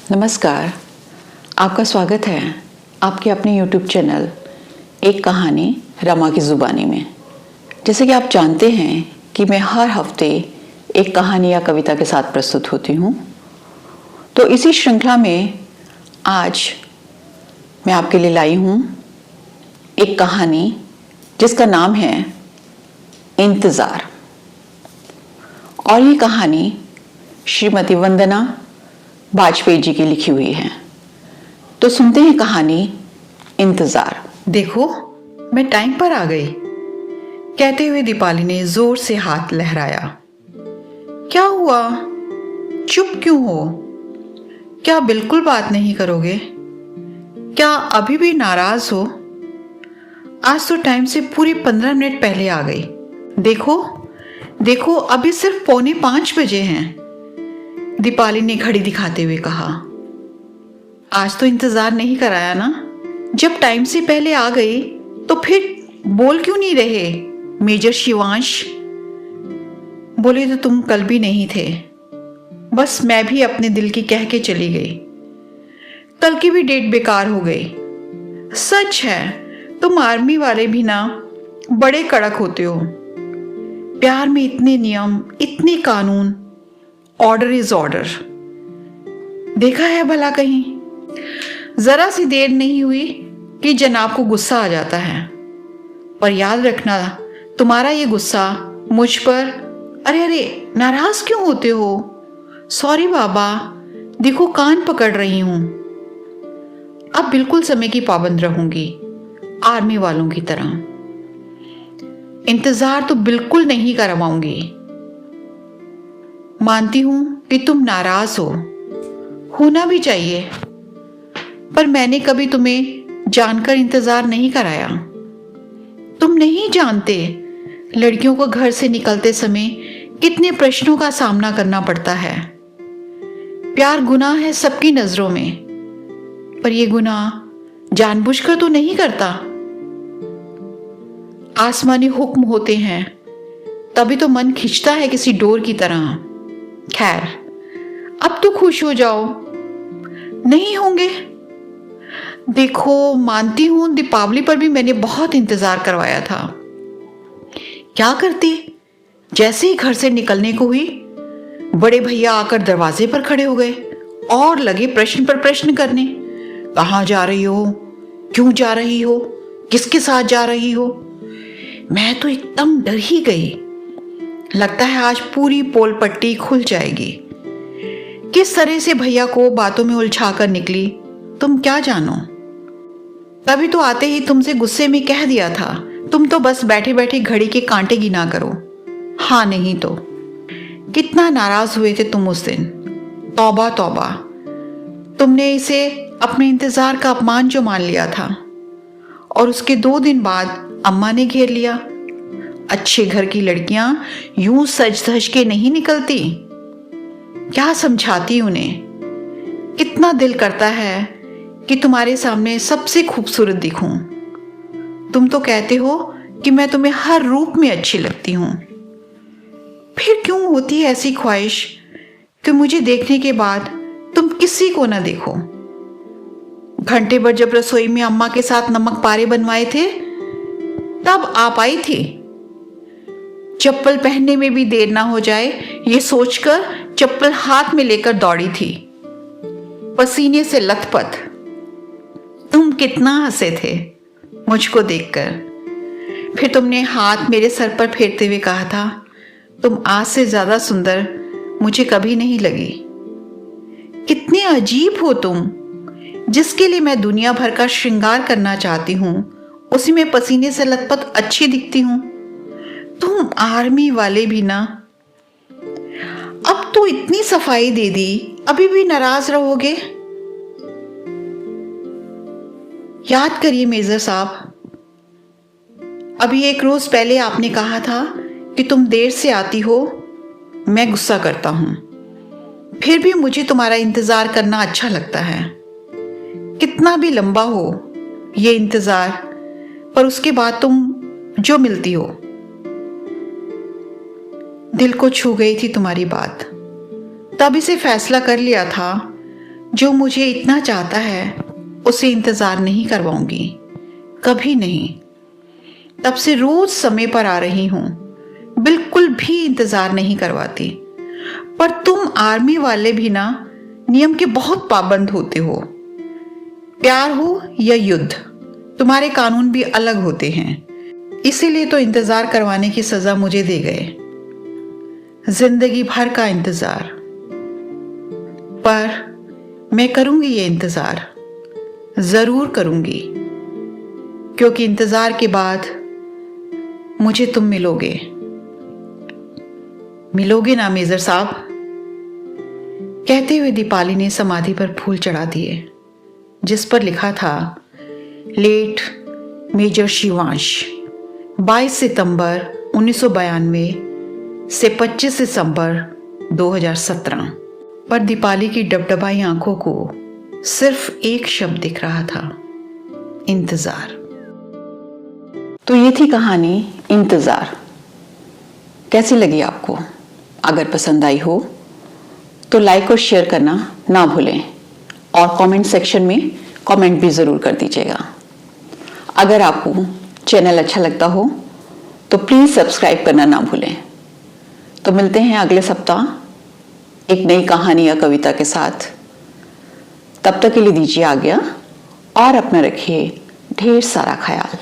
नमस्कार, आपका स्वागत है आपके अपने YouTube चैनल एक कहानी रमा की ज़ुबानी में। जैसे कि आप जानते हैं कि मैं हर हफ्ते एक कहानी या कविता के साथ प्रस्तुत होती हूँ, तो इसी श्रृंखला में आज मैं आपके लिए लाई हूँ एक कहानी जिसका नाम है इंतज़ार। और ये कहानी श्रीमती वंदना वाजपेयी जी की लिखी हुई है। तो सुनते हैं कहानी इंतजार। देखो, मैं टाइम पर आ गई, कहते हुए दीपाली ने जोर से हाथ लहराया। क्या हुआ? चुप क्यों हो? क्या बिल्कुल बात नहीं करोगे? क्या अभी भी नाराज हो? आज तो टाइम से पूरे 15 मिनट पहले आ गई। देखो अभी सिर्फ 4:45 बजे हैं, दीपाली ने घड़ी दिखाते हुए कहा। आज तो इंतजार नहीं कराया ना? जब टाइम से पहले आ गई तो फिर बोल क्यों नहीं रहे? मेजर शिवांश बोले तो तुम कल भी नहीं थे। बस मैं भी अपने दिल की कह के चली गई। कल की भी डेट बेकार हो गई। सच है, तुम आर्मी वाले भी ना बड़े कड़क होते हो। प्यार में इतने नियम, इतने कानून, ऑर्डर इज ऑर्डर। देखा है भला कहीं? जरा सी देर नहीं हुई कि जनाब को गुस्सा आ जाता है। पर याद रखना, तुम्हारा ये गुस्सा मुझ पर। अरे नाराज क्यों होते हो? सॉरी बाबा, देखो कान पकड़ रही हूं। अब बिल्कुल समय की पाबंद रहूंगी, आर्मी वालों की तरह। इंतजार तो बिल्कुल नहीं करवाऊंगी। मानती हूं कि तुम नाराज हो, होना भी चाहिए, पर मैंने कभी तुम्हें जानकर इंतजार नहीं कराया। तुम नहीं जानते लड़कियों को घर से निकलते समय कितने प्रश्नों का सामना करना पड़ता है। प्यार गुनाह है सबकी नजरों में, पर यह गुनाह जानबूझकर तो नहीं करता। आसमानी हुक्म होते हैं, तभी तो मन खिंचता है किसी डोर की तरह। खैर, अब तो खुश हो जाओ। नहीं होंगे? देखो, मानती हूं दीपावली पर भी मैंने बहुत इंतजार करवाया था। क्या करती? जैसे ही घर से निकलने को हुई, बड़े भैया आकर दरवाजे पर खड़े हो गए और लगे प्रश्न पर प्रश्न करने। कहाँ जा रही हो? क्यों जा रही हो? किसके साथ जा रही हो? मैं तो एकदम डर ही गई। लगता है आज पूरी पोल पट्टी खुल जाएगी। किस तरह से भैया को बातों में उलझा कर निकली, तुम क्या जानो। तभी तो आते ही तुमसे गुस्से में कह दिया था, तुम तो बस बैठे बैठे घड़ी के कांटे गिना करो। हाँ नहीं तो। कितना नाराज हुए थे तुम उस दिन। तौबा तौबा, तुमने इसे अपने इंतजार का अपमान जो मान लिया था। और उसके 2 दिन बाद अम्मा ने घेर लिया। अच्छे घर की लड़कियां यूं सज धज के नहीं निकलती। क्या समझाती उन्हें? कितना दिल करता है कि तुम्हारे सामने सबसे खूबसूरत दिखूं। तुम तो कहते हो कि मैं तुम्हें हर रूप में अच्छी लगती हूं। फिर क्यों होती है ऐसी ख्वाहिश कि मुझे देखने के बाद तुम किसी को ना देखो? घंटे भर जब रसोई में अम्मा के साथ नमक पारे बनवाए थे, तब आप आई थी। चप्पल पहनने में भी देर ना हो जाए, ये सोचकर चप्पल हाथ में लेकर दौड़ी थी, पसीने से लथपथ। तुम कितना हंसे थे मुझको देखकर। फिर तुमने हाथ मेरे सर पर फेरते हुए कहा था, तुम आज से ज्यादा सुंदर मुझे कभी नहीं लगी। कितने अजीब हो तुम। जिसके लिए मैं दुनिया भर का श्रृंगार करना चाहती हूं, उसी में पसीने से लथपथ अच्छी दिखती हूं। तुम आर्मी वाले भी ना। अब तो इतनी सफाई दे दी, अभी भी नाराज रहोगे? याद करिए मेजर साहब, अभी 1 रोज पहले आपने कहा था कि तुम देर से आती हो, मैं गुस्सा करता हूं। फिर भी मुझे तुम्हारा इंतजार करना अच्छा लगता है। कितना भी लंबा हो ये इंतजार, पर उसके बाद तुम जो मिलती हो। दिल को छू गई थी तुम्हारी बात। तब इसे फैसला कर लिया था, जो मुझे इतना चाहता है उसे इंतज़ार नहीं करवाऊंगी, कभी नहीं। तब से रोज समय पर आ रही हूं, बिल्कुल भी इंतज़ार नहीं करवाती। पर तुम आर्मी वाले भी ना नियम के बहुत पाबंद होते हो। प्यार हो या युद्ध, तुम्हारे कानून भी अलग होते हैं। इसीलिए तो इंतज़ार करवाने की सज़ा मुझे दे गए, जिंदगी भर का इंतज़ार। पर मैं करूंगी ये इंतज़ार, ज़रूर करूंगी, क्योंकि इंतज़ार के बाद मुझे तुम मिलोगे। मिलोगे ना मेजर साहब? कहते हुए दीपाली ने समाधि पर फूल चढ़ा दिए, जिस पर लिखा था लेट मेजर शिवांश, 22 सितंबर 1992 से 25 दिसंबर 2017। पर दीपाली की डबडबाई आंखों को सिर्फ एक शब्द दिख रहा था, इंतजार। तो ये थी कहानी इंतज़ार। कैसी लगी आपको? अगर पसंद आई हो तो लाइक और शेयर करना ना भूलें और कमेंट सेक्शन में कमेंट भी ज़रूर कर दीजिएगा। अगर आपको चैनल अच्छा लगता हो तो प्लीज़ सब्सक्राइब करना ना भूलें। तो मिलते हैं अगले सप्ताह एक नई कहानी या कविता के साथ। तब तक के लिए दीजिए आज्ञा और अपना रखिए ढेर सारा ख्याल।